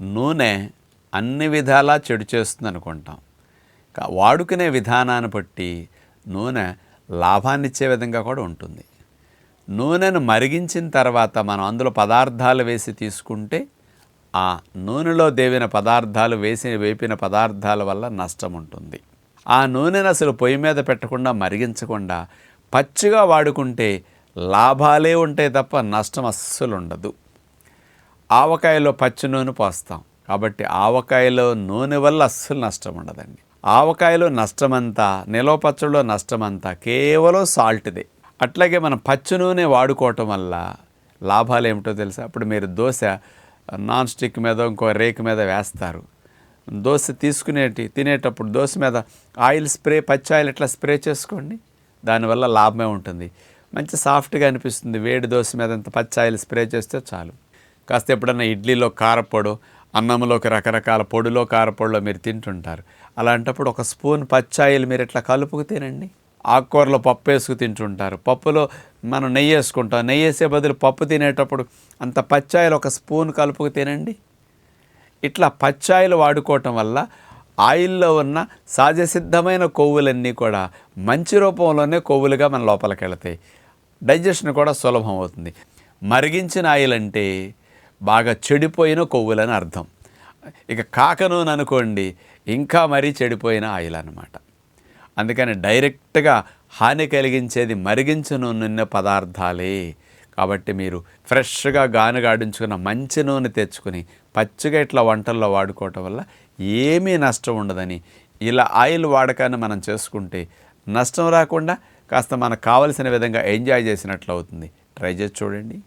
నూనె అన్ని విధాలా చెడు చేస్తుంది అనుకుంటాం. వాడుకునే విధానాన్ని బట్టి నూనె లాభాన్నిచ్చే విధంగా కూడా ఉంటుంది. నూనెను మరిగించిన తర్వాత మనం అందులో పదార్థాలు వేసి తీసుకుంటే ఆ నూనెలో దేవిన పదార్థాలు వేపిన పదార్థాల వల్ల నష్టం ఉంటుంది. ఆ నూనెను అసలు పొయ్యి మీద పెట్టకుండా మరిగించకుండా పచ్చిగా వాడుకుంటే లాభాలే ఉంటాయి తప్ప నష్టం అస్సలు ఉండదు. ఆవకాయలో పచ్చి నూనె పోస్తాం కాబట్టి ఆవకాయలో నూనె వల్ల అస్సలు నష్టం ఉండదండి. ఆవకాయలో నష్టమంతా, నిలవ పచ్చడిలో నష్టమంతా కేవలం సాల్ట్దే. అట్లాగే మనం పచ్చి నూనె వాడుకోవటం వల్ల లాభాలు ఏమిటో తెలుసా? అప్పుడు మీరు దోశ నాన్ స్టిక్ మీద ఇంకో రేకు మీద వేస్తారు. దోశ తినేటప్పుడు దోశ మీద ఆయిల్ స్ప్రే, పచ్చి ఆయిల్ ఇట్లా స్ప్రే చేసుకోండి. దానివల్ల లాభమే ఉంటుంది. మంచి సాఫ్ట్గా అనిపిస్తుంది. వేడి దోశ మీద అంత పచ్చి ఆయిల్ స్ప్రే చేస్తే చాలు. కాస్త ఎప్పుడన్నా ఇడ్లీలో కారపొడు, అన్నంలోకి రకరకాల పొడిలో కారపొడిలో మీరు తింటుంటారు. అలాంటప్పుడు ఒక స్పూన్ పచ్చి ఆయిల్ మీరు ఇట్లా కలుపుకు తినండి. ఆకుకూరలో పప్పు వేసుకు తింటుంటారు. పప్పులో మనం నెయ్యి వేసుకుంటాం. నెయ్యి వేసే బదులు పప్పు తినేటప్పుడు అంత పచ్చి ఆయిల్ ఒక స్పూన్ కలుపుకు తినండి. ఇట్లా పచ్చి ఆయిల్ వాడుకోవటం వల్ల ఆయిల్లో ఉన్న సహజసిద్ధమైన కొవ్వులన్నీ కూడా మంచి రూపంలోనే కొవ్వులుగా మన లోపలికి వెళతాయి. డైజెషన్ కూడా సులభం అవుతుంది. మరిగించిన ఆయిల్ అంటే బాగా చెడిపోయిన కొవ్వులని అర్థం. ఇక కాక నూనె అనుకోండి, ఇంకా మరీ చెడిపోయిన ఆయిల్ అన్నమాట. అందుకని డైరెక్ట్గా హాని కలిగించేది మరిగించిన నూనె పదార్థాలే. కాబట్టి మీరు ఫ్రెష్గా గానుగాడించుకున్న మంచి నూనె తెచ్చుకొని పచ్చిగా ఇట్లా వంటల్లో వాడుకోవటం వల్ల ఏమీ నష్టం ఉండదని, ఇలా ఆయిల్ వాడకాన్ని మనం చేసుకుంటే నష్టం రాకుండా కాస్త మనకు కావలసిన విధంగా ఎంజాయ్ చేసినట్లు అవుతుంది. ట్రై చేసి చూడండి.